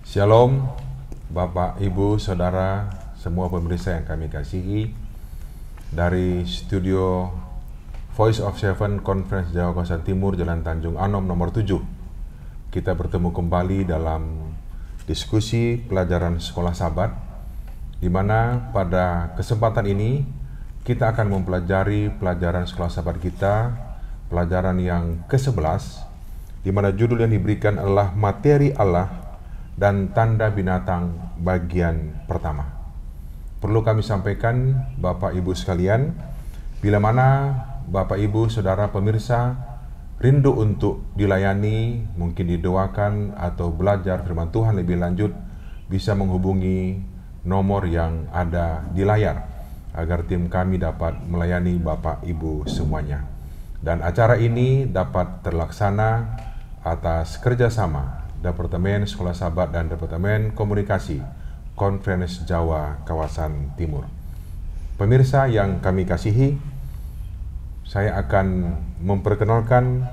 Shalom, Bapak, Ibu, Saudara, semua pemirsa yang kami kasihi. Dari studio Voice of Seven Conference Jawa Kawasan Timur, Jalan Tanjung Anom nomor 7. Kita bertemu kembali dalam diskusi pelajaran Sekolah Sabat, di mana pada kesempatan ini kita akan mempelajari pelajaran Sekolah Sabat kita, pelajaran yang ke-11, di mana judul yang diberikan adalah Materi Allah dan Tanda Binatang bagian pertama. Perlu kami sampaikan, Bapak Ibu sekalian, bila mana Bapak Ibu Saudara pemirsa rindu untuk dilayani, mungkin didoakan atau belajar firman Tuhan lebih lanjut, bisa menghubungi nomor yang ada di layar agar tim kami dapat melayani Bapak Ibu semuanya. Dan acara ini dapat terlaksana atas kerjasama Departemen Sekolah Sabat dan Departemen Komunikasi Conference Jawa Kawasan Timur. Pemirsa yang kami kasihi, saya akan memperkenalkan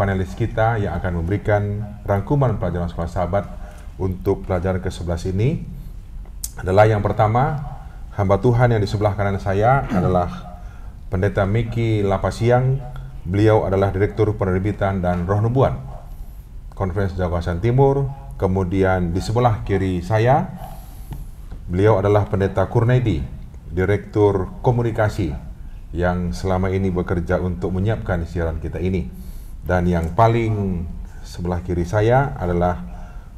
panelis kita yang akan memberikan rangkuman pelajaran Sekolah Sabat untuk pelajaran ke-11 ini. Adalah yang pertama, hamba Tuhan yang di sebelah kanan saya adalah Pendeta Miki Lapasiang. Beliau adalah Direktur Penerbitan dan Roh Nubuat Conference Jawa Kawasan Timur. Kemudian di sebelah kiri saya, beliau adalah Pendeta Kurnedi, Direktur Komunikasi yang selama ini bekerja untuk menyiapkan siaran kita ini. Dan yang paling sebelah kiri saya adalah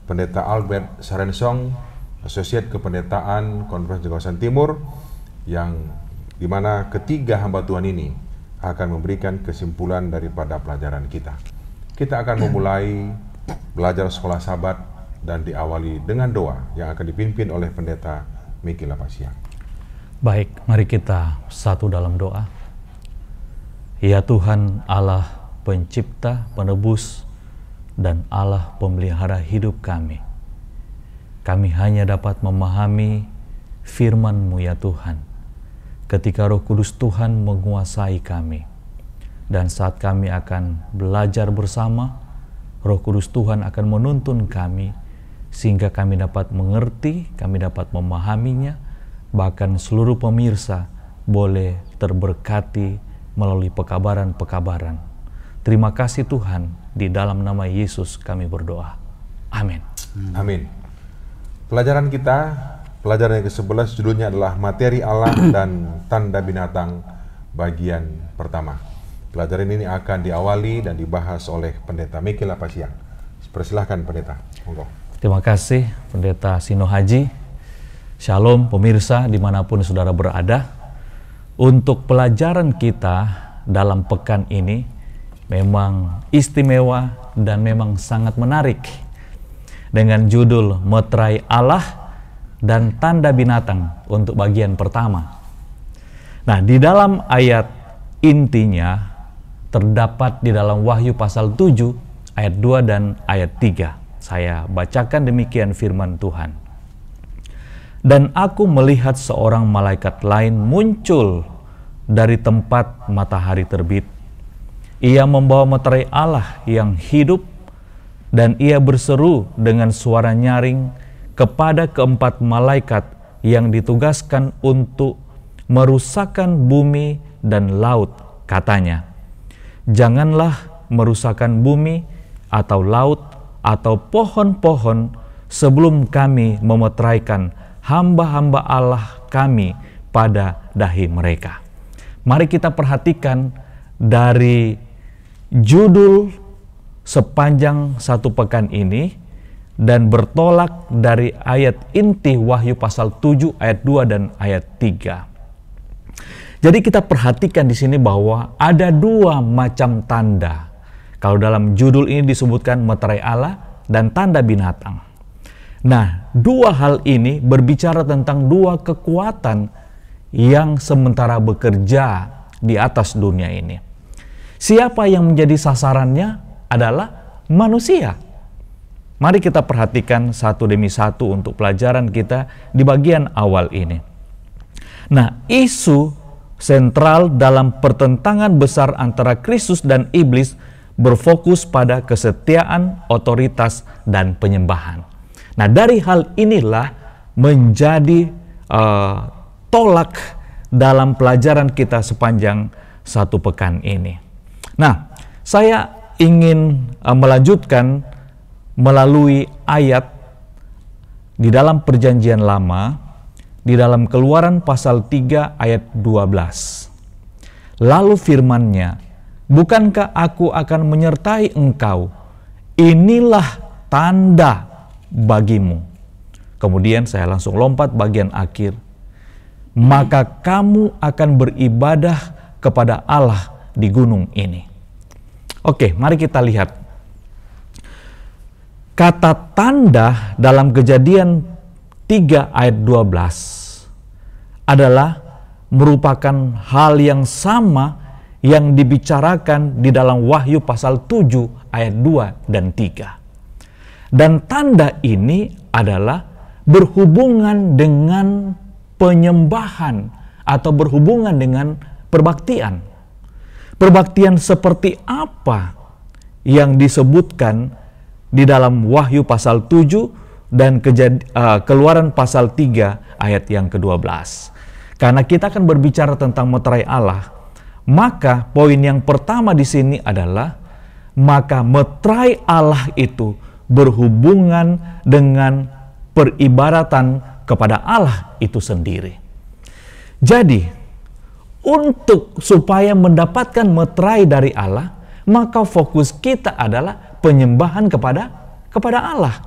Pendeta Albert Sarensong, Asosiat Kependetaan Conference Jawa Kawasan Timur, yang dimana ketiga hamba Tuhan ini akan memberikan kesimpulan daripada pelajaran kita. Kita akan memulai belajar Sekolah Sabat dan diawali dengan doa yang akan dipimpin oleh Pendeta Miki Lapasiang. Baik, mari kita satu dalam doa. Ya Tuhan Allah pencipta, penebus, dan Allah pemelihara hidup kami. Kami hanya dapat memahami firman-Mu ya Tuhan, ketika Roh Kudus Tuhan menguasai kami. Dan saat kami akan belajar bersama, Roh Kudus Tuhan akan menuntun kami, sehingga kami dapat mengerti, kami dapat memahaminya, bahkan seluruh pemirsa boleh terberkati melalui pekabaran-pekabaran. Terima kasih Tuhan, di dalam nama Yesus kami berdoa. Amin. Amin. Pelajaran kita, pelajaran yang ke-11, judulnya adalah Materi Allah dan Tanda Binatang bagian pertama. Pelajaran ini akan diawali dan dibahas oleh Pendeta Miki Lapasiang. Persilahkan Pendeta. Monggo. Terima kasih Pendeta Sino Haji. Shalom pemirsa dimanapun saudara berada. Untuk pelajaran kita dalam pekan ini memang istimewa dan memang sangat menarik, dengan judul Meterai Allah dan Tanda Binatang untuk bagian pertama. Nah, di dalam ayat intinya terdapat di dalam Wahyu pasal 7 ayat 2 dan ayat 3. Saya bacakan demikian firman Tuhan. Dan aku melihat seorang malaikat lain muncul dari tempat matahari terbit. Ia membawa meterai Allah yang hidup, dan ia berseru dengan suara nyaring kepada keempat malaikat yang ditugaskan untuk merusakkan bumi dan laut. Katanya, janganlah merusakkan bumi atau laut atau pohon-pohon sebelum kami memeteraikan hamba-hamba Allah kami pada dahi mereka. Mari kita perhatikan dari judul sepanjang satu pekan ini dan bertolak dari ayat inti Wahyu pasal 7 ayat 2 dan ayat 3. Jadi kita perhatikan di sini bahwa ada dua macam tanda. Kalau dalam judul ini disebutkan meterai Allah dan tanda binatang. Nah, dua hal ini berbicara tentang dua kekuatan yang sementara bekerja di atas dunia ini. Siapa yang menjadi sasarannya adalah manusia. Mari kita perhatikan satu demi satu untuk pelajaran kita di bagian awal ini. Nah, isu sentral dalam pertentangan besar antara Kristus dan iblis berfokus pada kesetiaan, otoritas, dan penyembahan. Nah, dari hal inilah menjadi tolak dalam pelajaran kita sepanjang satu pekan ini. Nah, saya ingin melanjutkan melalui ayat di dalam Perjanjian Lama, di dalam Keluaran pasal 3 ayat 12. Lalu firman-Nya, bukankah aku akan menyertai engkau? Inilah tanda bagimu. Kemudian saya langsung lompat bagian akhir. Maka kamu akan beribadah kepada Allah di gunung ini. Oke, mari kita lihat. Kata tanda dalam Kejadian 3 ayat 12 adalah merupakan hal yang sama yang dibicarakan di dalam Wahyu pasal 7 ayat 2 dan 3. Dan tanda ini adalah berhubungan dengan penyembahan atau berhubungan dengan perbaktian. Perbaktian seperti apa yang disebutkan di dalam Wahyu pasal 7 dan Keluaran pasal 3 ayat yang ke-12. Karena kita akan berbicara tentang meterai Allah, maka poin yang pertama di sini adalah maka meterai Allah itu berhubungan dengan peribaratan kepada Allah itu sendiri. Jadi, untuk supaya mendapatkan meterai dari Allah, maka fokus kita adalah penyembahan kepada Allah.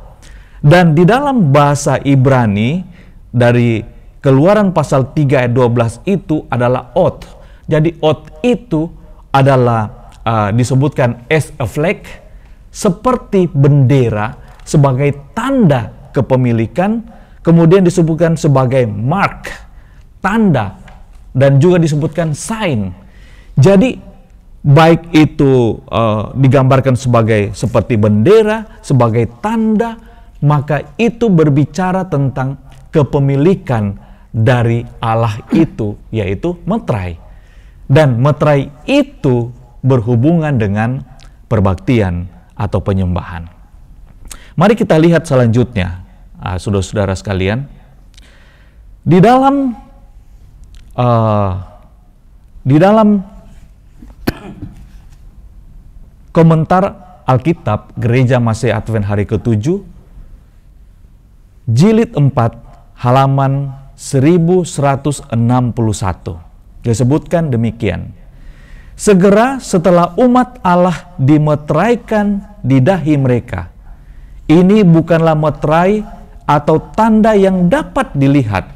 Dan di dalam bahasa Ibrani dari Keluaran pasal 3 ayat 12 itu adalah ot. Jadi ot itu adalah disebutkan as a flag, seperti bendera sebagai tanda kepemilikan, kemudian disebutkan sebagai mark, tanda, dan juga disebutkan sign. Jadi baik itu digambarkan seperti bendera, sebagai tanda, maka itu berbicara tentang kepemilikan dari Allah itu, yaitu meterai. Dan meterai itu berhubungan dengan perbaktian atau penyembahan. Mari kita lihat selanjutnya, saudara-saudara sekalian. Di dalam komentar Alkitab Gereja Masih Advent hari ke-7, jilid 4, halaman 1161, disebutkan demikian. Segera setelah umat Allah dimeteraikan di dahi mereka, ini bukanlah meterai atau tanda yang dapat dilihat,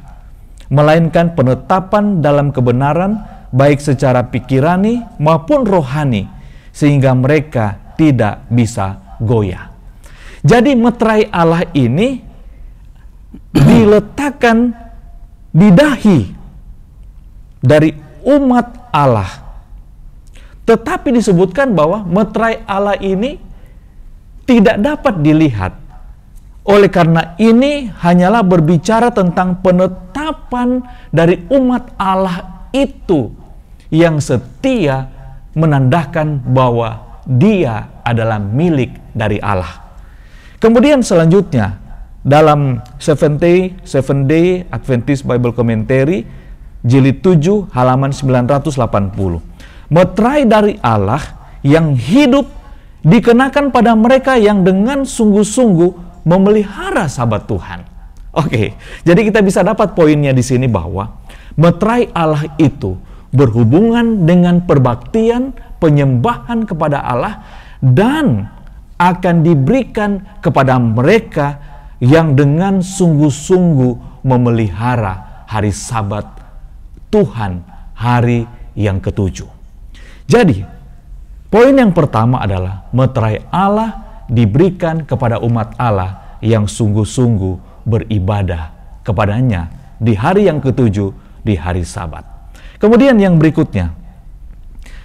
melainkan penetapan dalam kebenaran baik secara pikirani maupun rohani, sehingga mereka tidak bisa goyah. Jadi meterai Allah ini diletakkan di dahi dari umat Allah. Tetapi disebutkan bahwa meterai Allah ini tidak dapat dilihat. Oleh karena ini hanyalah berbicara tentang penetapan dari umat Allah itu yang setia, menandakan bahwa dia adalah milik dari Allah. Kemudian selanjutnya dalam Seventh Day Adventist Bible Commentary jilid 7 halaman 980, meterai dari Allah yang hidup dikenakan pada mereka yang dengan sungguh-sungguh memelihara Sabat Tuhan. Oke, jadi kita bisa dapat poinnya di sini bahwa meterai Allah itu berhubungan dengan perbaktian, penyembahan kepada Allah, dan akan diberikan kepada mereka yang dengan sungguh-sungguh memelihara hari Sabat Tuhan, hari yang ke-7. Jadi, poin yang pertama adalah meterai Allah diberikan kepada umat Allah yang sungguh-sungguh beribadah kepadanya di hari yang ketujuh, di hari Sabat. Kemudian yang berikutnya,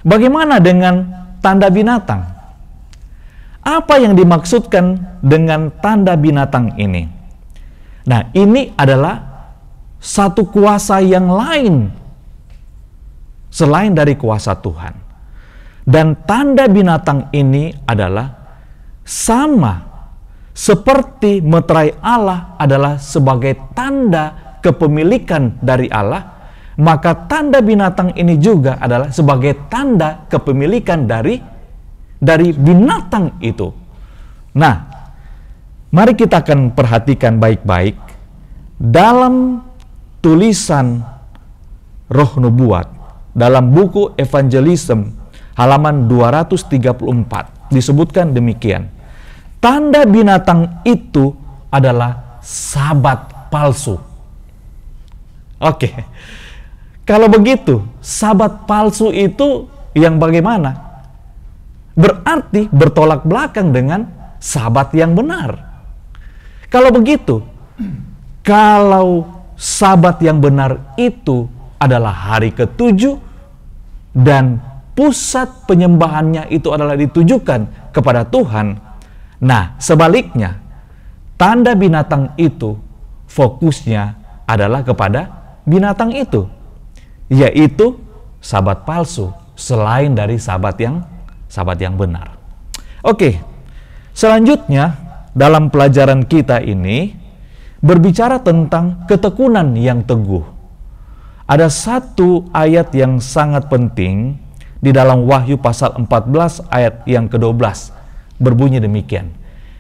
bagaimana dengan tanda binatang? Apa yang dimaksudkan dengan tanda binatang ini? Nah, ini adalah satu kuasa yang lain selain dari kuasa Tuhan. Dan tanda binatang ini adalah sama seperti meterai Allah adalah sebagai tanda kepemilikan dari Allah, maka tanda binatang ini juga adalah sebagai tanda kepemilikan dari binatang itu. Nah, mari kita akan perhatikan baik-baik dalam tulisan Roh Nubuat dalam buku Evangelism halaman 234 disebutkan demikian. Tanda binatang itu adalah sabat palsu. Oke. Kalau begitu, sabat palsu itu yang bagaimana? Berarti bertolak belakang dengan sabat yang benar. Kalau begitu, kalau sabat yang benar itu adalah hari ketujuh dan pusat penyembahannya itu adalah ditujukan kepada Tuhan. Nah, sebaliknya, tanda binatang itu fokusnya adalah kepada binatang itu, yaitu sabat palsu selain dari sabat yang benar. Oke, selanjutnya dalam pelajaran kita ini berbicara tentang ketekunan yang teguh. Ada satu ayat yang sangat penting di dalam Wahyu pasal 14 ayat yang ke-12 berbunyi demikian.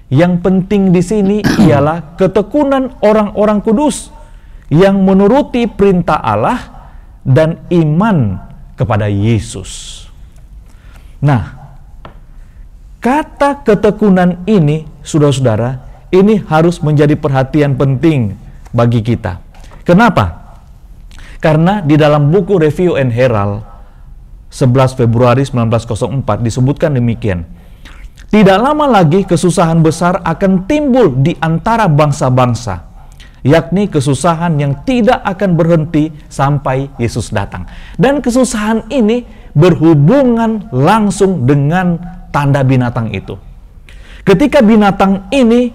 Yang penting di sini ialah ketekunan orang-orang kudus yang menuruti perintah Allah dan iman kepada Yesus. Nah, kata ketekunan ini, saudara-saudara, ini harus menjadi perhatian penting bagi kita. Kenapa? Karena di dalam buku Review and Herald 11 Februari 1904 disebutkan demikian. Tidak lama lagi kesusahan besar akan timbul di antara bangsa-bangsa, yakni kesusahan yang tidak akan berhenti sampai Yesus datang. Dan kesusahan ini berhubungan langsung dengan tanda binatang itu. Ketika binatang ini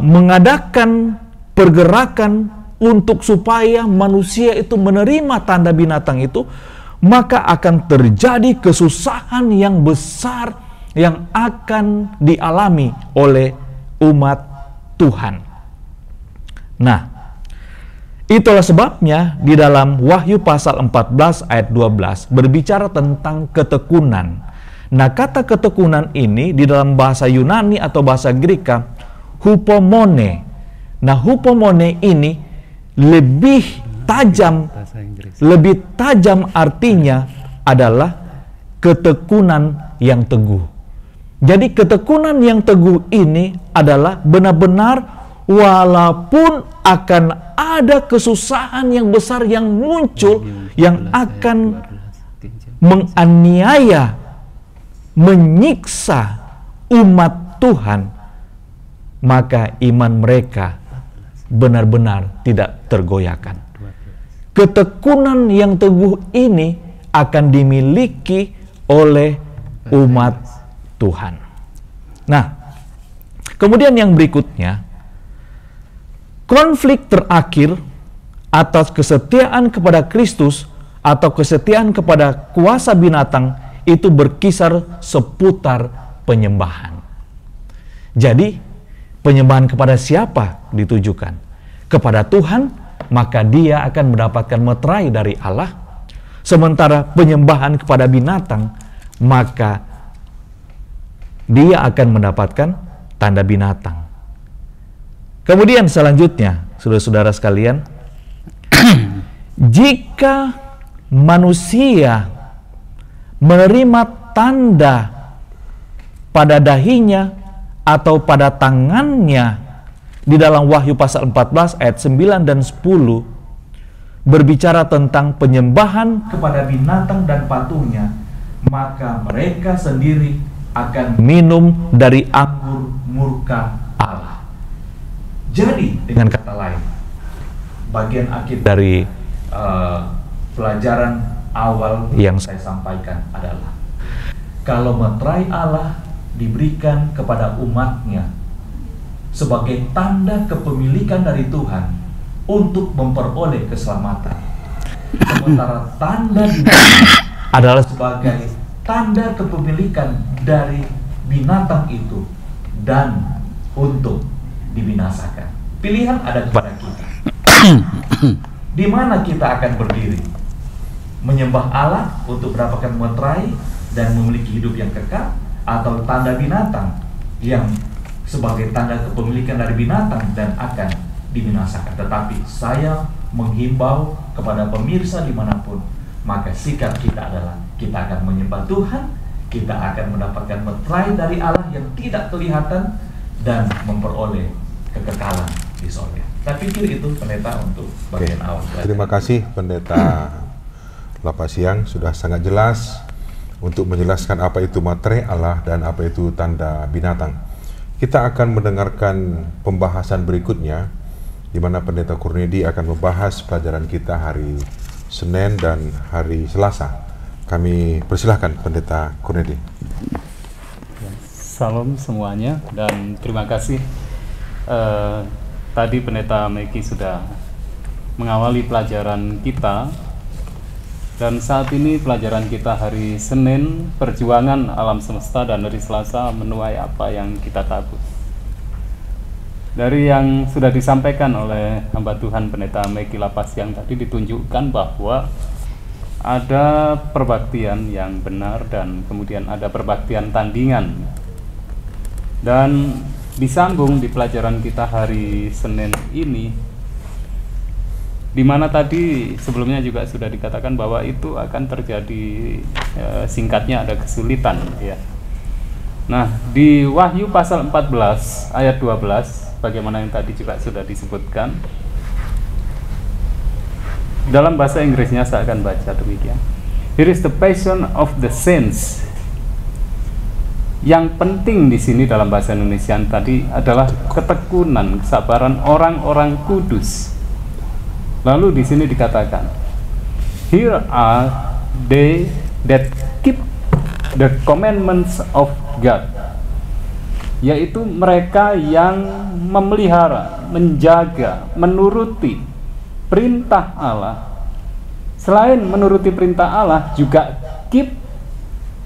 mengadakan pergerakan untuk supaya manusia itu menerima tanda binatang itu, maka akan terjadi kesusahan yang besar yang akan dialami oleh umat Tuhan. Nah, itulah sebabnya di dalam Wahyu pasal 14 ayat 12 berbicara tentang ketekunan. Nah, kata ketekunan ini di dalam bahasa Yunani atau bahasa Greka hupomone. Nah, hupomone ini lebih tajam artinya adalah ketekunan yang teguh. Jadi ketekunan yang teguh ini adalah benar-benar walaupun akan ada kesusahan yang besar yang muncul yang akan menganiaya, menyiksa umat Tuhan, maka iman mereka benar-benar tidak tergoyahkan. Ketekunan yang teguh ini akan dimiliki oleh umat Tuhan. Nah, kemudian yang berikutnya, konflik terakhir atas kesetiaan kepada Kristus atau kesetiaan kepada kuasa binatang itu berkisar seputar penyembahan. Jadi, penyembahan kepada siapa ditujukan? Kepada Tuhan, maka dia akan mendapatkan meterai dari Allah. Sementara penyembahan kepada binatang, maka dia akan mendapatkan tanda binatang. Kemudian selanjutnya, saudara-saudara sekalian, jika manusia menerima tanda pada dahinya atau pada tangannya, di dalam Wahyu pasal 14 ayat 9 dan 10 berbicara tentang penyembahan kepada binatang dan patungnya, maka mereka sendiri akan minum dari anggur murka Allah. Jadi dengan kata lain, bagian akhir dari pelajaran awal yang saya sampaikan adalah kalau meterai Allah diberikan kepada umatnya sebagai tanda kepemilikan dari Tuhan untuk memperoleh keselamatan, sementara tanda adalah sebagai tanda kepemilikan dari binatang itu dan untuk dibinasakan. Pilihan ada kepada kita. Di mana kita akan berdiri? Menyembah Allah untuk mendapatkan meterai dan memiliki hidup yang kekal, atau tanda binatang yang sebagai tanda kepemilikan dari binatang dan akan dibinasakan. Tetapi saya menghimbau kepada pemirsa dimanapun, maka sikap kita adalah kita akan menyembah Tuhan, kita akan mendapatkan meterai dari Allah yang tidak kelihatan dan memperoleh kekekalan di sorga. Saya pikir itu pendeta untuk bagian awal. Terima kasih pendeta Lapasiang, sudah sangat jelas untuk menjelaskan apa itu materai Allah dan apa itu tanda binatang. Kita akan mendengarkan pembahasan berikutnya, di mana pendeta Kurnedi akan membahas pelajaran kita hari Senin dan hari Selasa. Kami persilahkan pendeta Kurnedi. Salam semuanya dan terima kasih. Tadi pendeta Meki sudah mengawali pelajaran kita. Dan saat ini pelajaran kita hari Senin, perjuangan alam semesta, dan hari Selasa menuai apa yang kita tabur. Dari yang sudah disampaikan oleh hamba Tuhan pendeta Meki Lapasiang tadi ditunjukkan bahwa ada perbaktian yang benar dan kemudian ada perbaktian tandingan. Dan disambung di pelajaran kita hari Senin ini, di mana tadi sebelumnya juga sudah dikatakan bahwa itu akan terjadi singkatnya ada kesulitan ya. Nah, di Wahyu pasal 14 ayat 12 bagaimana yang tadi juga sudah disebutkan. Dalam bahasa Inggrisnya saya akan baca demikian. Here is the passion of the saints. Yang penting di sini dalam bahasa Indonesia tadi adalah ketekunan, kesabaran orang-orang kudus. Lalu di sini dikatakan, here are they that keep the commandments of God, yaitu mereka yang memelihara, menjaga, menuruti perintah Allah. Selain menuruti perintah Allah, juga keep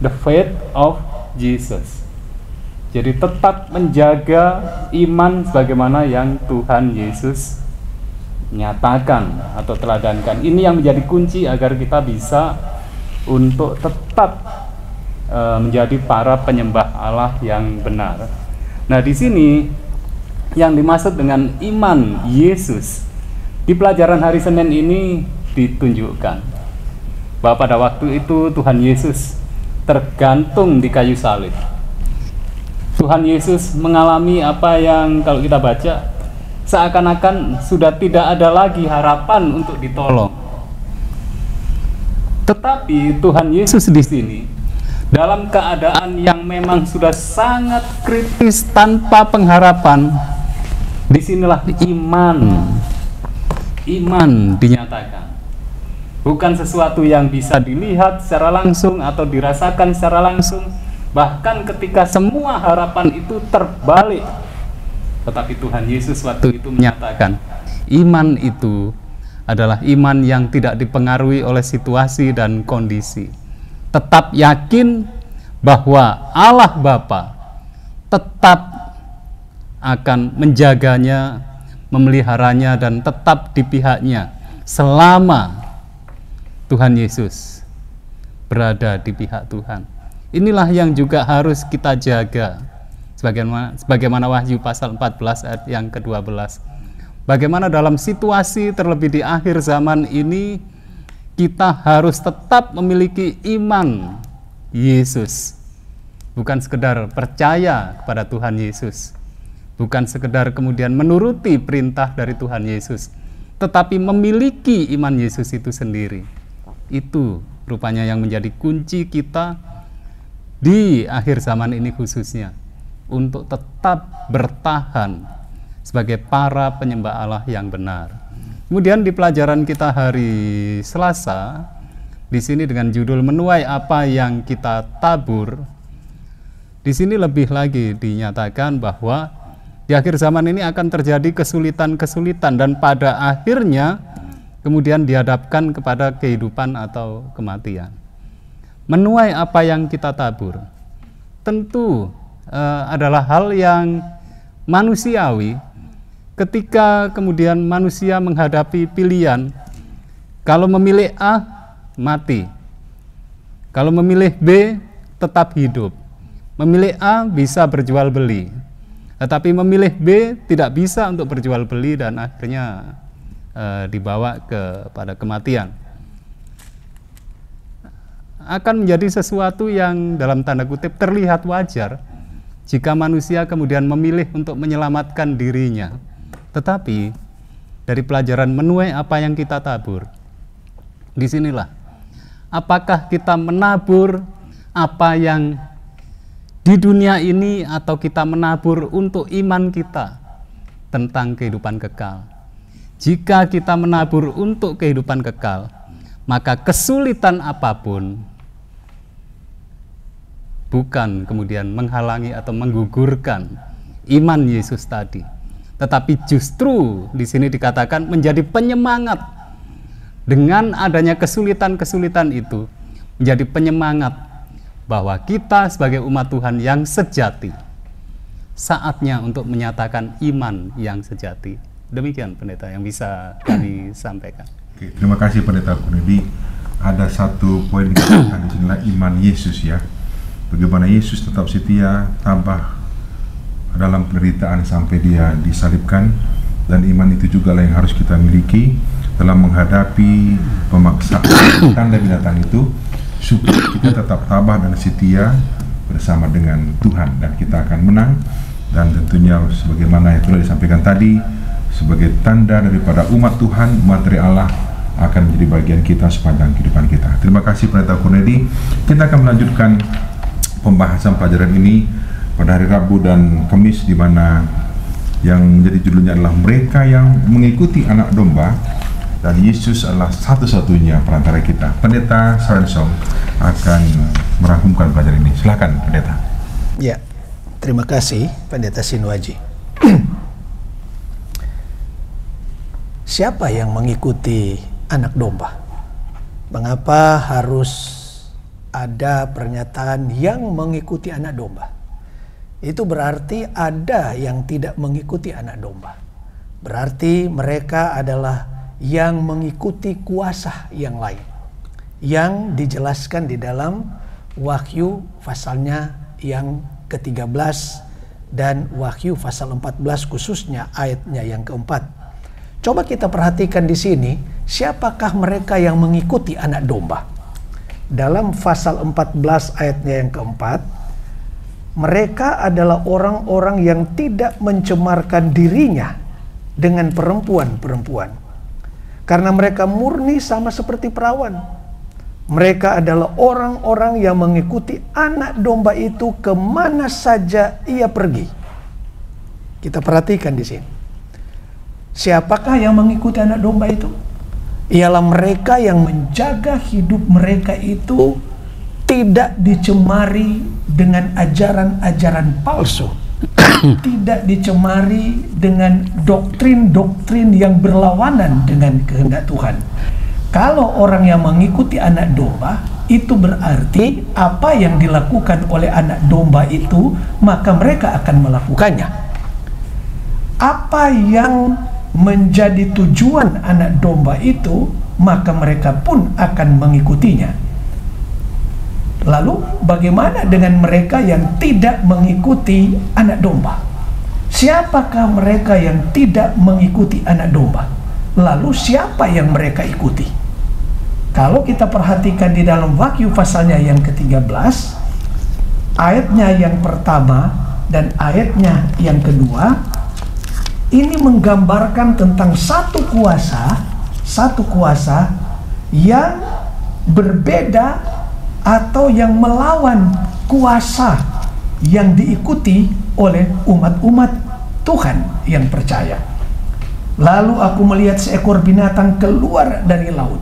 the faith of Jesus. Jadi tetap menjaga iman sebagaimana yang Tuhan Yesus nyatakan atau teladankan. Ini yang menjadi kunci agar kita bisa untuk tetap menjadi para penyembah Allah yang benar. Nah, di sini yang dimaksud dengan iman Yesus di pelajaran hari Senin ini ditunjukkan bahwa pada waktu itu Tuhan Yesus tergantung di kayu salib. Tuhan Yesus mengalami apa yang kalau kita baca seakan-akan sudah tidak ada lagi harapan untuk ditolong. Tetapi Tuhan Yesus di sini dalam keadaan yang memang sudah sangat kritis tanpa pengharapan, disinilah iman dinyatakan. Bukan sesuatu yang bisa dilihat secara langsung atau dirasakan secara langsung. Bahkan ketika semua harapan itu terbalik, tetapi Tuhan Yesus waktu itu menyatakan, iman itu adalah iman yang tidak dipengaruhi oleh situasi dan kondisi. Tetap yakin bahwa Allah Bapa tetap akan menjaganya, memeliharanya, dan tetap di pihaknya selama Tuhan Yesus berada di pihak Tuhan. Inilah yang juga harus kita jaga. Sebagaimana Wahyu pasal 14 ayat yang ke-12. Bagaimana dalam situasi terlebih di akhir zaman ini kita harus tetap memiliki iman Yesus. Bukan sekedar percaya kepada Tuhan Yesus. Bukan sekedar kemudian menuruti perintah dari Tuhan Yesus, tetapi memiliki iman Yesus itu sendiri. Itu rupanya yang menjadi kunci kita di akhir zaman ini khususnya, untuk tetap bertahan sebagai para penyembah Allah yang benar. Kemudian di pelajaran kita hari Selasa, di sini dengan judul menuai apa yang kita tabur, di sini lebih lagi dinyatakan bahwa di akhir zaman ini akan terjadi kesulitan-kesulitan dan pada akhirnya kemudian dihadapkan kepada kehidupan atau kematian. Menuai apa yang kita tabur tentu adalah hal yang manusiawi ketika kemudian manusia menghadapi pilihan. Kalau memilih A, mati. Kalau memilih B, tetap hidup. Memilih A bisa berjual beli, tetapi memilih B tidak bisa untuk berjual beli dan akhirnya dibawa kepada kematian. Akan menjadi sesuatu yang dalam tanda kutip terlihat wajar jika manusia kemudian memilih untuk menyelamatkan dirinya. Tetapi dari pelajaran menuai apa yang kita tabur, disinilah apakah kita menabur apa yang di dunia ini atau kita menabur untuk iman kita tentang kehidupan kekal. Jika kita menabur untuk kehidupan kekal, maka kesulitan apapun bukan kemudian menghalangi atau menggugurkan iman Yesus tadi, tetapi justru di sini dikatakan menjadi penyemangat. Dengan adanya kesulitan-kesulitan itu menjadi penyemangat bahwa kita sebagai umat Tuhan yang sejati, saatnya untuk menyatakan iman yang sejati. Demikian pendeta yang bisa kami sampaikan. Oke, terima kasih pendeta Kurnedi. Ada satu poin dikatakan di sinilah iman Yesus ya. Bagaimana Yesus tetap setia tambah dalam penderitaan sampai dia disalibkan, dan iman itu juga yang harus kita miliki dalam menghadapi pemaksaan tanda binatang itu, supaya kita tetap tabah dan setia bersama dengan Tuhan dan kita akan menang. Dan tentunya sebagaimana yang telah disampaikan tadi, sebagai tanda daripada umat Tuhan, umat dari Allah akan menjadi bagian kita sepanjang kehidupan kita. Terima kasih pendeta Kurnedi. Kita akan melanjutkan pembahasan pelajaran ini pada hari Rabu dan Kamis, di mana yang menjadi judulnya adalah mereka yang mengikuti anak domba, dan Yesus adalah satu-satunya perantara kita. Pendeta Sarensong akan merangkumkan pelajaran ini. Silakan pendeta. Ya, terima kasih pendeta Sinuaji. Siapa yang mengikuti anak domba? Mengapa harus ada pernyataan yang mengikuti anak domba? Itu berarti ada yang tidak mengikuti anak domba. Berarti mereka adalah yang mengikuti kuasa yang lain, yang dijelaskan di dalam Wahyu pasalnya yang ke-13 dan Wahyu pasal 14 khususnya ayatnya yang keempat. Coba kita perhatikan di sini, siapakah mereka yang mengikuti anak domba? Dalam pasal 14 ayatnya yang keempat, mereka adalah orang-orang yang tidak mencemarkan dirinya dengan perempuan-perempuan, karena mereka murni sama seperti perawan. Mereka adalah orang-orang yang mengikuti anak domba itu kemana saja ia pergi. Kita perhatikan di sini. Siapakah yang mengikuti anak domba itu? Ialah mereka yang menjaga hidup mereka itu tidak dicemari dengan ajaran-ajaran palsu, tidak dicemari dengan doktrin-doktrin yang berlawanan dengan kehendak Tuhan. Kalau orang yang mengikuti anak domba, itu berarti apa yang dilakukan oleh anak domba itu, maka mereka akan melakukannya. Apa yang menjadi tujuan anak domba itu, maka mereka pun akan mengikutinya. Lalu bagaimana dengan mereka yang tidak mengikuti anak domba? Siapakah mereka yang tidak mengikuti anak domba? Lalu siapa yang mereka ikuti? Kalau kita perhatikan di dalam Wahyu pasalnya yang ke-13, ayatnya yang pertama dan ayatnya yang kedua, ini menggambarkan tentang satu kuasa yang berbeda atau yang melawan kuasa yang diikuti oleh umat-umat Tuhan yang percaya. Lalu aku melihat seekor binatang keluar dari laut.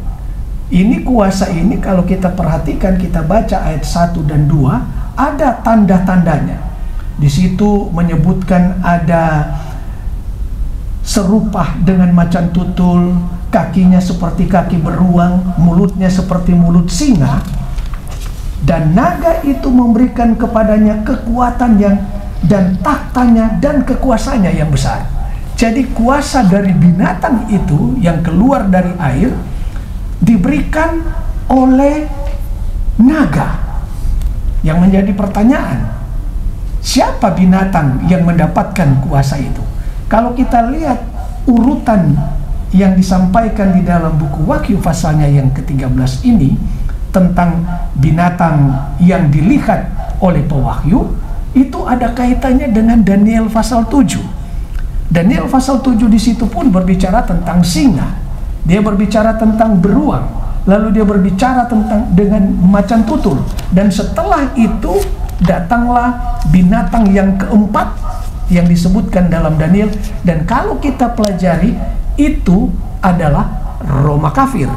Ini kuasa ini kalau kita perhatikan, kita baca ayat 1 dan 2, ada tanda-tandanya. Di situ menyebutkan ada serupa dengan macan tutul, kakinya seperti kaki beruang, mulutnya seperti mulut singa, dan naga itu memberikan kepadanya kekuatan dan tahtanya dan kekuasaannya yang besar. Jadi kuasa dari binatang itu yang keluar dari air diberikan oleh naga. Yang menjadi pertanyaan, siapa binatang yang mendapatkan kuasa itu? Kalau kita lihat urutan yang disampaikan di dalam buku Wahyu pasalnya yang ke-13 ini tentang binatang yang dilihat oleh pewahyu, itu ada kaitannya dengan Daniel pasal 7. Daniel pasal 7 di situ pun berbicara tentang singa. Dia berbicara tentang beruang. Lalu dia berbicara dengan macan tutul. Dan setelah itu datanglah binatang yang keempat yang disebutkan dalam Daniel. Dan kalau kita pelajari, itu adalah Roma kafir.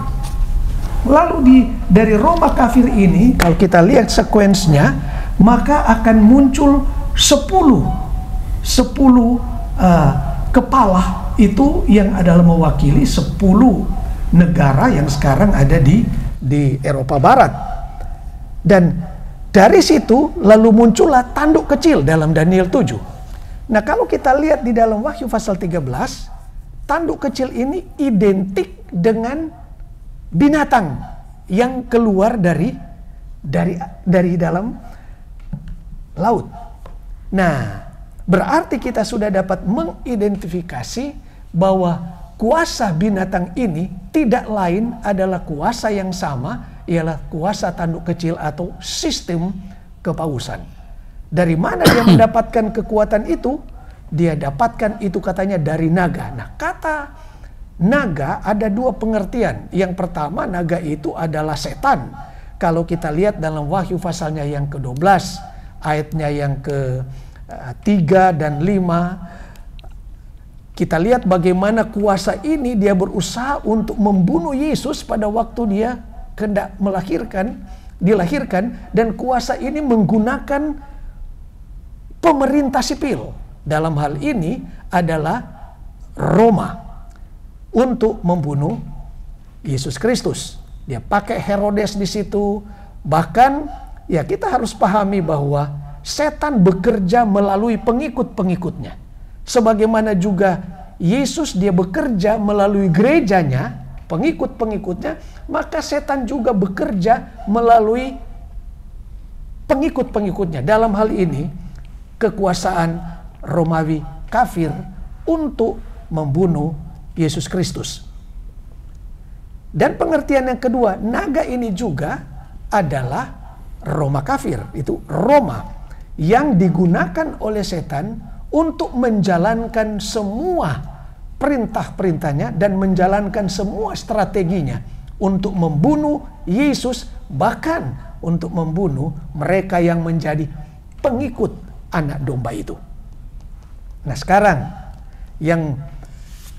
Lalu dari Roma kafir ini, kalau kita lihat sekuensnya, maka akan muncul 10 kepala itu yang adalah mewakili 10 negara yang sekarang ada di Eropa Barat. Dan dari situ lalu muncullah tanduk kecil dalam Daniel 7. Nah, kalau kita lihat di dalam Wahyu pasal 13, tanduk kecil ini identik dengan binatang yang keluar dari dalam laut. Nah, berarti kita sudah dapat mengidentifikasi bahwa kuasa binatang ini tidak lain adalah kuasa yang sama, ialah kuasa tanduk kecil atau sistem kepausan. Dari mana dia mendapatkan kekuatan itu? Dia dapatkan itu katanya dari naga. Nah, kata naga ada dua pengertian. Yang pertama, naga itu adalah setan. Kalau kita lihat dalam Wahyu pasalnya yang ke-12, ayatnya yang ke-3 dan 5, kita lihat bagaimana kuasa ini dia berusaha untuk membunuh Yesus pada waktu dia hendak dilahirkan, dan kuasa ini menggunakan pemerintah sipil. Dalam hal ini adalah Roma untuk membunuh Yesus Kristus. Dia pakai Herodes di situ. Bahkan ya kita harus pahami bahwa setan bekerja melalui pengikut-pengikutnya. Sebagaimana juga Yesus dia bekerja melalui gerejanya, pengikut-pengikutnya, maka setan juga bekerja melalui pengikut-pengikutnya. Dalam hal ini kekuasaan Romawi kafir untuk membunuh Yesus Kristus. Dan pengertian yang kedua, naga ini juga adalah Roma kafir, itu Roma yang digunakan oleh setan untuk menjalankan semua perintah-perintahnya dan menjalankan semua strateginya untuk membunuh Yesus, bahkan untuk membunuh mereka yang menjadi pengikut anak domba itu. Nah, sekarang yang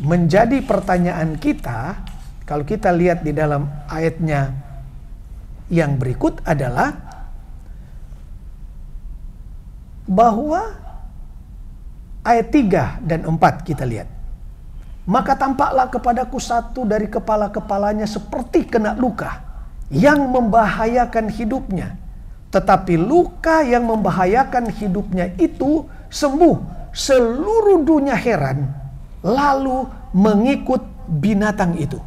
menjadi pertanyaan kita, kalau kita lihat di dalam ayatnya yang berikut adalah bahwa ayat 3 dan 4 kita lihat. Maka tampaklah kepadaku satu dari kepala-kepalanya seperti kena luka yang membahayakan hidupnya. Tetapi luka yang membahayakan hidupnya itu sembuh. Seluruh dunia heran lalu mengikut binatang itu.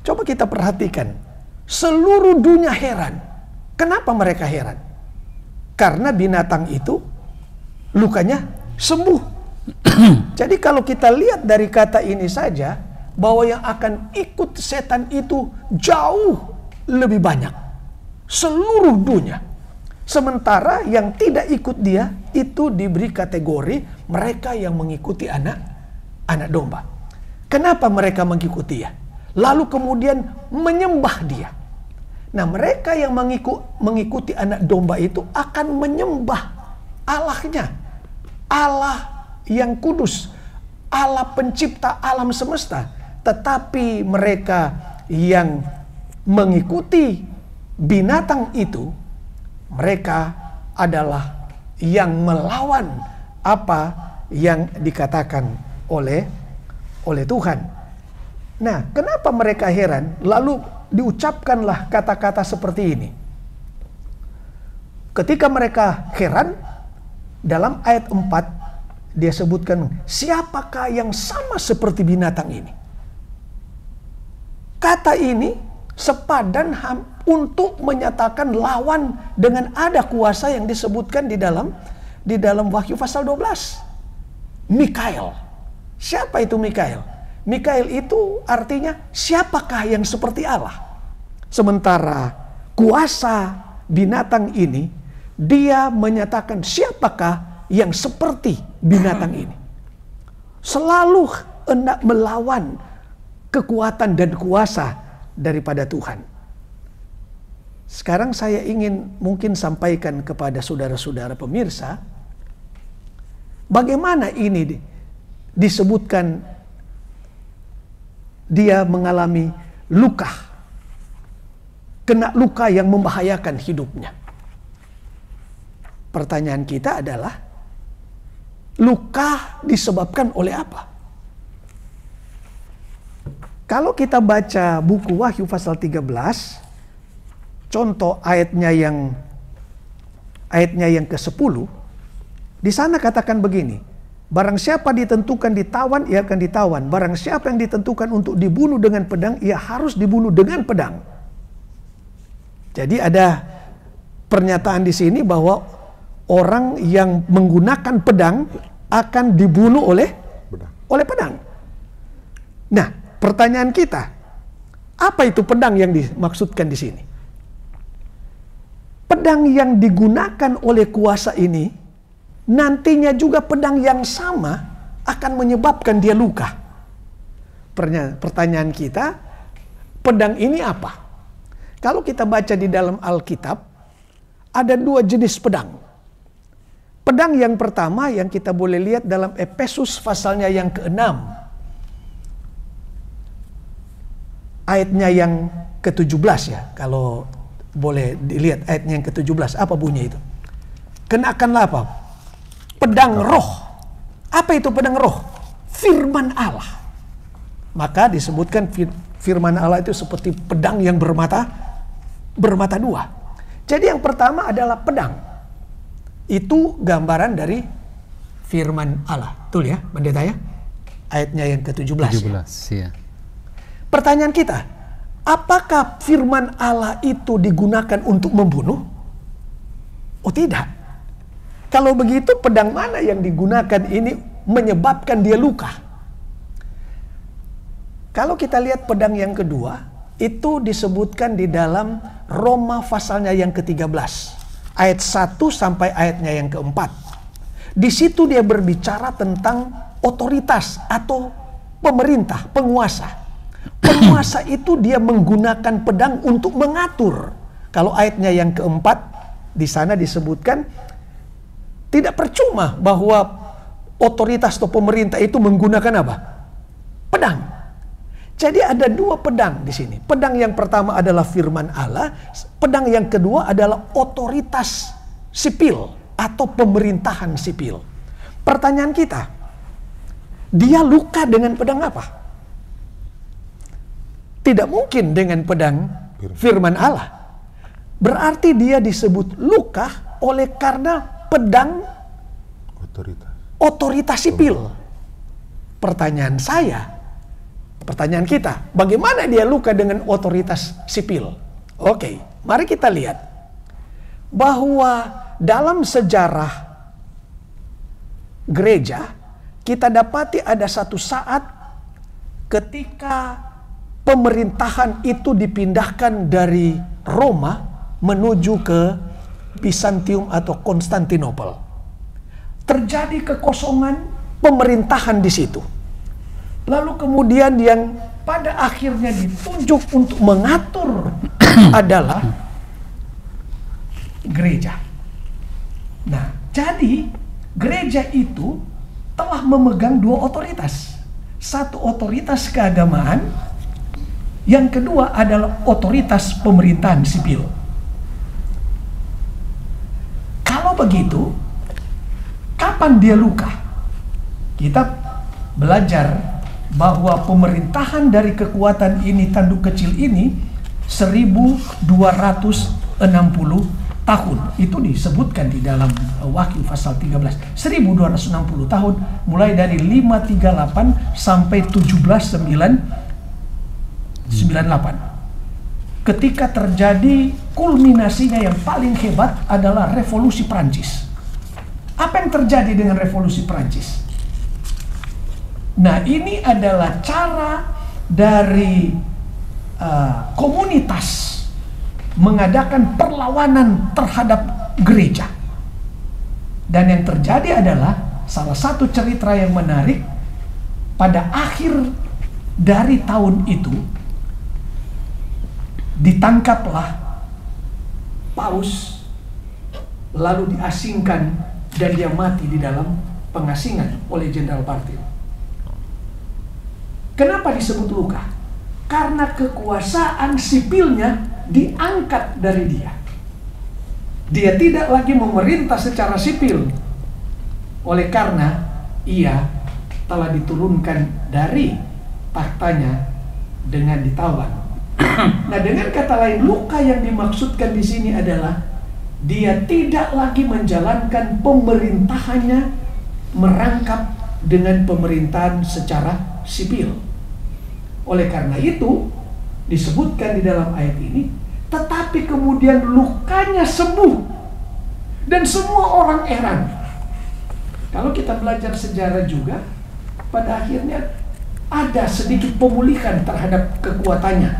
Coba kita perhatikan. Seluruh dunia heran. Kenapa mereka heran? Karena binatang itu lukanya sembuh. Jadi kalau kita lihat dari kata ini saja, bahwa yang akan ikut setan itu jauh lebih banyak. Seluruh dunia. Sementara yang tidak ikut dia itu diberi kategori mereka yang mengikuti anak domba. Kenapa mereka mengikuti dia? Lalu kemudian menyembah dia. Nah, mereka yang mengikuti anak domba itu akan menyembah Allahnya. Allah yang kudus, Allah pencipta alam semesta. Tetapi mereka yang mengikuti binatang itu, mereka adalah yang melawan apa yang dikatakan oleh Tuhan. Nah, kenapa mereka heran? Lalu diucapkanlah kata-kata seperti ini. Ketika mereka heran, dalam ayat 4 dia sebutkan, siapakah yang sama seperti binatang ini? Kata ini sepadan untuk menyatakan lawan dengan ada kuasa yang disebutkan di dalam Wahyu pasal 12. Mikael. Siapa itu Mikael? Mikael itu artinya siapakah yang seperti Allah? Sementara kuasa binatang ini, dia menyatakan siapakah yang seperti binatang ini. Selalu hendak melawan kekuatan dan kuasa daripada Tuhan. Sekarang saya ingin mungkin sampaikan kepada saudara-saudara pemirsa, bagaimana ini disebutkan dia mengalami luka, kena luka yang membahayakan hidupnya. Pertanyaan kita adalah, luka disebabkan oleh apa? Kalau kita baca buku Wahyu pasal 13, contoh ayatnya yang ke-10, di sana katakan begini, barang siapa ditentukan ditawan, ia akan ditawan. Barang siapa yang ditentukan untuk dibunuh dengan pedang, ia harus dibunuh dengan pedang. Jadi ada pernyataan di sini bahwa orang yang menggunakan pedang akan dibunuh oleh pedang. Nah, pertanyaan kita, apa itu pedang yang dimaksudkan di sini? Pedang yang digunakan oleh kuasa ini, nantinya juga pedang yang sama akan menyebabkan dia luka. Pertanyaan kita, pedang ini apa? Kalau kita baca di dalam Alkitab, ada dua jenis pedang. Pedang yang pertama yang kita boleh lihat dalam Efesus pasalnya yang ke-6. Ayatnya yang ke-17 ya, kalau boleh dilihat ayatnya yang ke-17, apa bunyi itu? Kenakanlah apa? Pedang roh. Apa itu pedang roh? Firman Allah. Maka disebutkan firman Allah itu seperti pedang yang bermata dua. Jadi yang pertama adalah pedang. Itu gambaran dari firman Allah. Betul ya, pendeta ya? Ayatnya yang ke-17. 17 ya. Pertanyaan kita, apakah firman Allah itu digunakan untuk membunuh? Oh tidak. Kalau begitu pedang mana yang digunakan ini menyebabkan dia luka? Kalau kita lihat pedang yang kedua, itu disebutkan di dalam Roma pasalnya yang ke-13. Ayat 1 sampai ayatnya yang ke-4. Di situ dia berbicara tentang otoritas atau pemerintah, penguasa. Penguasa itu dia menggunakan pedang untuk mengatur. Kalau ayatnya yang ke-4 di sana disebutkan tidak percuma bahwa otoritas atau pemerintah itu menggunakan apa? Pedang. Jadi ada dua pedang di sini. Pedang yang pertama adalah firman Allah, pedang yang kedua adalah otoritas sipil atau pemerintahan sipil. Pertanyaan kita, dia luka dengan pedang apa? Tidak mungkin dengan pedang firman Allah. Berarti dia disebut luka oleh karena pedang otoritas sipil. Pertanyaan kita, bagaimana dia luka dengan otoritas sipil? Oke, mari kita lihat bahwa dalam sejarah gereja kita dapati ada satu saat ketika pemerintahan itu dipindahkan dari Roma menuju ke Bizantium atau Konstantinopel. Terjadi kekosongan pemerintahan di situ. Lalu kemudian yang pada akhirnya ditunjuk untuk mengatur adalah gereja. Nah, jadi gereja itu telah memegang dua otoritas. Satu otoritas keagamaan, yang kedua adalah otoritas pemerintahan sipil. Kalau begitu, kapan dia luka? Kita belajar bahwa pemerintahan dari kekuatan ini, tanduk kecil ini, 1260 tahun. Itu disebutkan di dalam Wahyu pasal 13. 1260 tahun, mulai dari 538 sampai 1798. Ketika terjadi kulminasinya yang paling hebat adalah revolusi Prancis. Apa yang terjadi dengan revolusi Prancis? Nah, ini adalah cara dari komunitas mengadakan perlawanan terhadap gereja. Dan yang terjadi adalah salah satu cerita yang menarik, pada akhir dari tahun itu ditangkaplah Paus, lalu diasingkan dan dia mati di dalam pengasingan oleh Jenderal Barthil. Kenapa disebut luka? Karena kekuasaan sipilnya diangkat dari dia. Dia tidak lagi memerintah secara sipil. Oleh karena ia telah diturunkan dari tahtanya dengan ditawan. Nah, dengan kata lain, luka yang dimaksudkan di sini adalah dia tidak lagi menjalankan pemerintahannya merangkap dengan pemerintahan secara sipil. Oleh karena itu disebutkan di dalam ayat ini, tetapi kemudian lukanya sembuh dan semua orang heran. Kalau kita belajar sejarah juga, pada akhirnya ada sedikit pemulihan terhadap kekuatannya.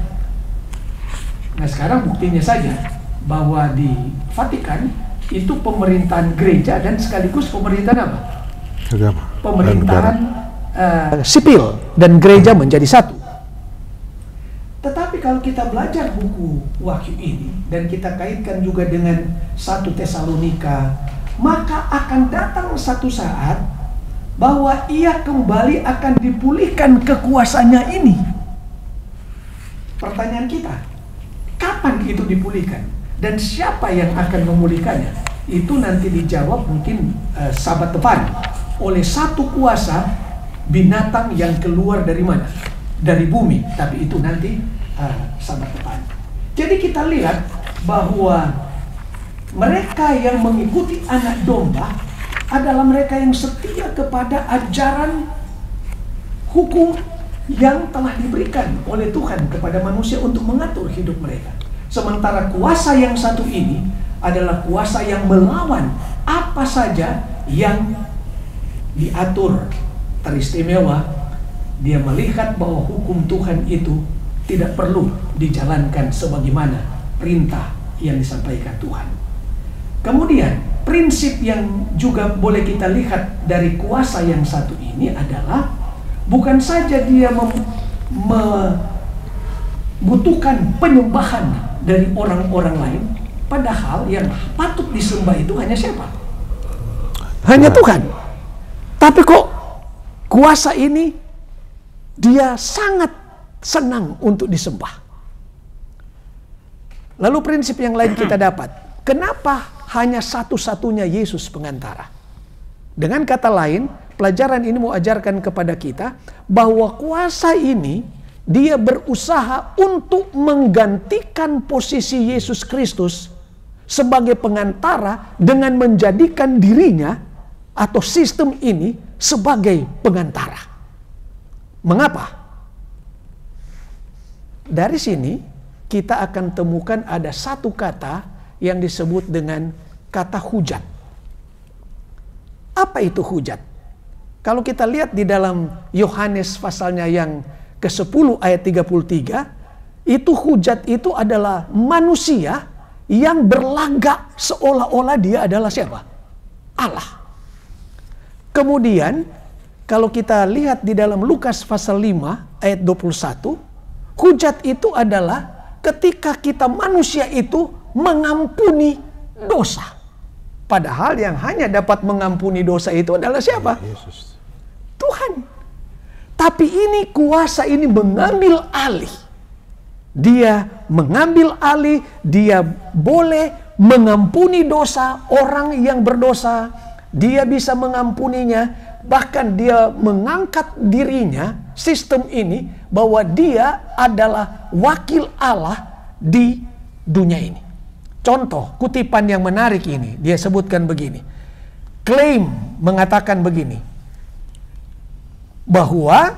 Nah, sekarang buktinya saja bahwa di Vatikan itu pemerintahan gereja dan sekaligus pemerintahan apa? Agama. Pemerintahan sipil dan gereja menjadi satu. Tetapi kalau kita belajar buku Wahyu ini dan kita kaitkan juga dengan 1 Tesalonika, maka akan datang satu saat bahwa ia kembali akan dipulihkan kekuasaannya ini. Pertanyaan kita, kapan itu dipulihkan? Dan siapa yang akan memulihkannya? Itu nanti dijawab mungkin sabat depan oleh satu kuasa binatang yang keluar dari mana? Dari bumi, tapi itu nanti sabat depan. Jadi kita lihat bahwa mereka yang mengikuti anak domba adalah mereka yang setia kepada ajaran hukum yang telah diberikan oleh Tuhan kepada manusia untuk mengatur hidup mereka. Sementara kuasa yang satu ini adalah kuasa yang melawan apa saja yang diatur teristimewa. Dia melihat bahwa hukum Tuhan itu tidak perlu dijalankan sebagaimana perintah yang disampaikan Tuhan. Kemudian prinsip yang juga boleh kita lihat dari kuasa yang satu ini adalah bukan saja dia membutuhkan penyembahan dari orang-orang lain, padahal yang patut disembah itu hanya siapa? Hanya Tuhan. Tapi kok kuasa ini dia sangat senang untuk disembah. Lalu prinsip yang lain kita dapat. Kenapa hanya satu-satunya Yesus pengantara? Dengan kata lain, pelajaran ini mau ajarkan kepada kita bahwa kuasa ini dia berusaha untuk menggantikan posisi Yesus Kristus sebagai pengantara dengan menjadikan dirinya atau sistem ini sebagai pengantara. Mengapa? Dari sini kita akan temukan ada satu kata yang disebut dengan kata hujat. Apa itu hujat? Kalau kita lihat di dalam Yohanes pasalnya yang ke-10 ayat 33, itu hujat itu adalah manusia yang berlagak seolah-olah dia adalah siapa? Allah. Kemudian kalau kita lihat di dalam Lukas pasal 5 ayat 21, hujat itu adalah ketika kita manusia itu mengampuni dosa. Padahal yang hanya dapat mengampuni dosa itu adalah siapa? Yesus. Tuhan. Tapi ini kuasa ini mengambil alih. Dia mengambil alih, dia boleh mengampuni dosa orang yang berdosa. Dia bisa mengampuninya, bahkan dia mengangkat dirinya, sistem ini, bahwa dia adalah wakil Allah di dunia ini. Contoh kutipan yang menarik ini, dia sebutkan begini. Klaim mengatakan begini, bahwa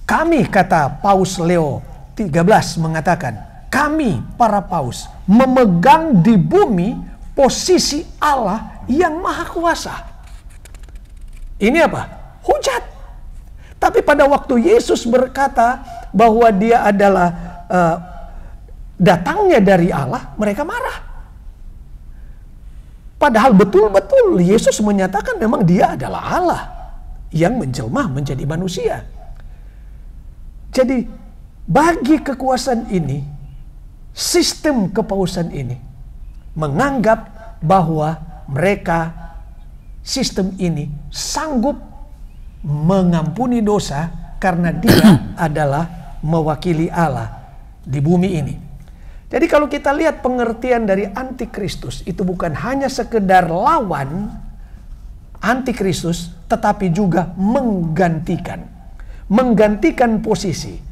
kami, kata Paus Leo 13 mengatakan, kami para paus memegang di bumi posisi Allah yang maha kuasa. Ini apa? Hujat. Tapi pada waktu Yesus berkata bahwa dia adalah datangnya dari Allah, mereka marah. Padahal betul-betul Yesus menyatakan memang dia adalah Allah yang menjelma menjadi manusia. Jadi bagi kekuasaan ini, sistem kepausan ini menganggap bahwa mereka, sistem ini sanggup mengampuni dosa karena dia adalah mewakili Allah di bumi ini. Jadi kalau kita lihat pengertian dari antikristus, itu bukan hanya sekedar lawan antikristus, tetapi juga menggantikan posisi.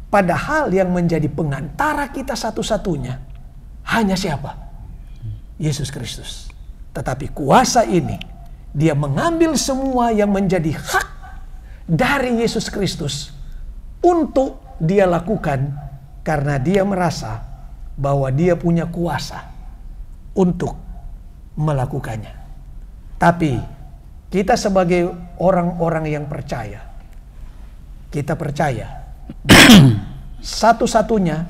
Padahal yang menjadi pengantara kita satu-satunya hanya siapa? Yesus Kristus. Tetapi kuasa ini, dia mengambil semua yang menjadi hak dari Yesus Kristus untuk dia lakukan karena dia merasa bahwa dia punya kuasa untuk melakukannya. Tapi kita sebagai orang-orang yang percaya, kita percaya satu-satunya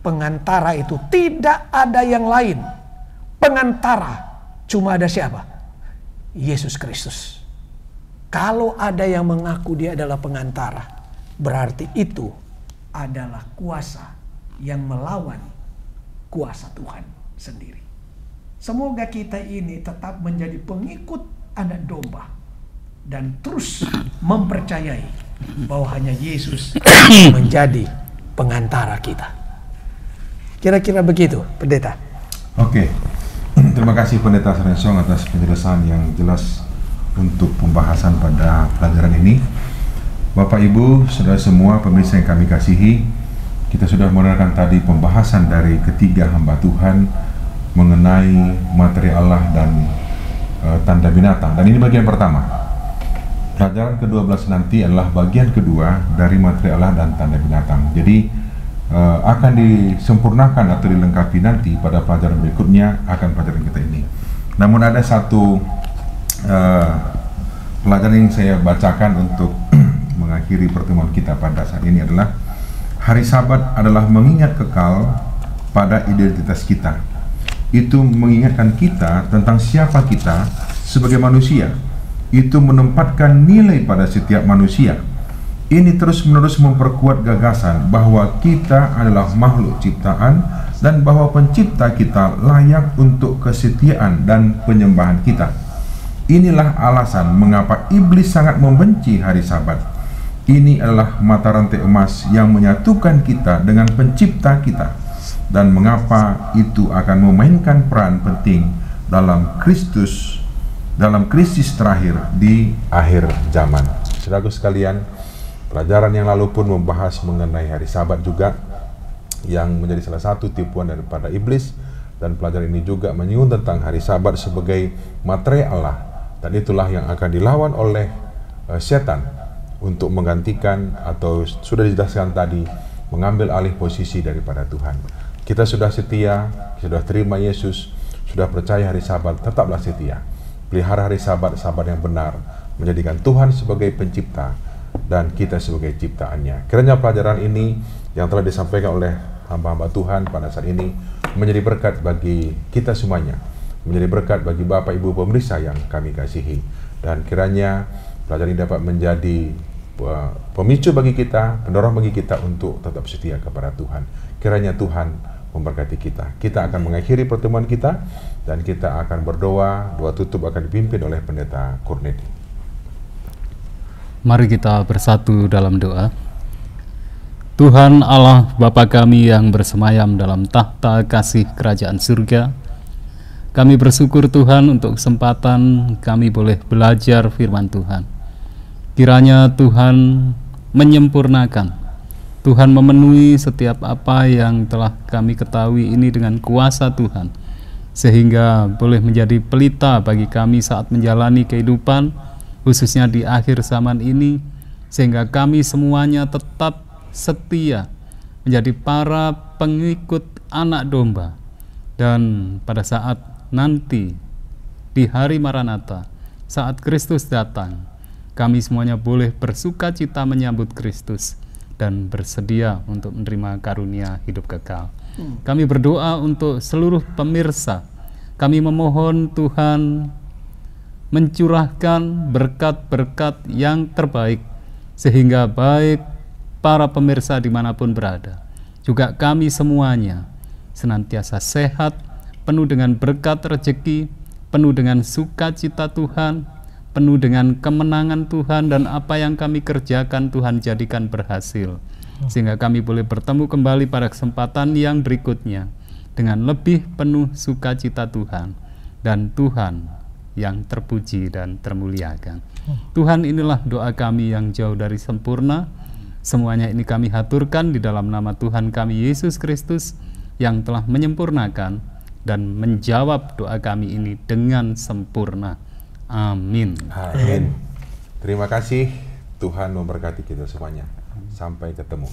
pengantara itu tidak ada yang lain. Pengantara cuma ada siapa? Yesus Kristus. Kalau ada yang mengaku dia adalah pengantara, berarti itu adalah kuasa yang melawan kuasa Tuhan sendiri. Semoga kita ini tetap menjadi pengikut anak domba dan terus mempercayai bahwa hanya Yesus menjadi pengantara kita. Kira-kira begitu, Pendeta. Oke. Terima kasih Pendeta Srensong atas penjelasan yang jelas untuk pembahasan pada pelajaran ini. Bapak Ibu, saudara semua pemirsa yang kami kasihi, kita sudah mendengarkan tadi pembahasan dari ketiga hamba Tuhan mengenai materi Allah dan tanda binatang. Dan ini bagian pertama. Pelajaran ke-12 nanti adalah bagian kedua dari materi Allah dan tanda binatang. Jadi akan disempurnakan atau dilengkapi nanti pada pelajaran berikutnya akan pelajaran kita ini. Namun ada satu pelajaran yang saya bacakan untuk mengakhiri pertemuan kita pada saat ini adalah hari Sabat adalah mengingat kekal pada identitas kita. Itu mengingatkan kita tentang siapa kita sebagai manusia. Itu menempatkan nilai pada setiap manusia. Ini terus-menerus memperkuat gagasan bahwa kita adalah makhluk ciptaan dan bahwa pencipta kita layak untuk kesetiaan dan penyembahan kita. Inilah alasan mengapa iblis sangat membenci hari Sabat. Ini adalah mata rantai emas yang menyatukan kita dengan pencipta kita, dan mengapa itu akan memainkan peran penting dalam krisis terakhir di akhir zaman. Saudaraku sekalian, pelajaran yang lalu pun membahas mengenai hari Sabat juga, yang menjadi salah satu tipuan daripada iblis, dan pelajaran ini juga menyinggung tentang hari Sabat sebagai materi Allah, dan itulah yang akan dilawan oleh setan untuk menggantikan atau sudah dijelaskan tadi, mengambil alih posisi daripada Tuhan. Kita sudah setia, sudah terima Yesus, sudah percaya hari Sabat, tetaplah setia. Pelihara hari Sabat, Sabat yang benar, menjadikan Tuhan sebagai pencipta dan kita sebagai ciptaannya. Kiranya pelajaran ini yang telah disampaikan oleh hamba-hamba Tuhan pada saat ini menjadi berkat bagi kita semuanya, menjadi berkat bagi Bapak Ibu pemirsa yang kami kasihi, dan kiranya pelajaran ini dapat menjadi pemicu bagi kita, pendorong bagi kita untuk tetap setia kepada Tuhan. Kiranya Tuhan memberkati kita. Kita akan mengakhiri pertemuan kita dan kita akan berdoa. Doa tutup akan dipimpin oleh Pendeta Kurnedi. Mari kita bersatu dalam doa. Tuhan Allah Bapa kami yang bersemayam dalam tahta kasih kerajaan surga, kami bersyukur Tuhan untuk kesempatan kami boleh belajar firman Tuhan. Kiranya Tuhan menyempurnakan, Tuhan memenuhi setiap apa yang telah kami ketahui ini dengan kuasa Tuhan, sehingga boleh menjadi pelita bagi kami saat menjalani kehidupan, khususnya di akhir zaman ini, sehingga kami semuanya tetap setia menjadi para pengikut anak domba. Dan pada saat nanti di hari Maranatha, saat Kristus datang, kami semuanya boleh bersuka cita menyambut Kristus dan bersedia untuk menerima karunia hidup kekal. Kami berdoa untuk seluruh pemirsa. Kami memohon Tuhan mencurahkan berkat-berkat yang terbaik, sehingga baik para pemirsa dimanapun berada, juga kami semuanya senantiasa sehat, penuh dengan berkat rezeki, penuh dengan sukacita Tuhan, penuh dengan kemenangan Tuhan, dan apa yang kami kerjakan Tuhan jadikan berhasil, sehingga kami boleh bertemu kembali pada kesempatan yang berikutnya dengan lebih penuh sukacita Tuhan, dan Tuhan yang terpuji dan termuliakan. Tuhan, inilah doa kami yang jauh dari sempurna. Semuanya ini kami haturkan di dalam nama Tuhan kami Yesus Kristus yang telah menyempurnakan dan menjawab doa kami ini dengan sempurna. Amin. Amin. Terima kasih. Tuhan memberkati kita semuanya. Sampai ketemu.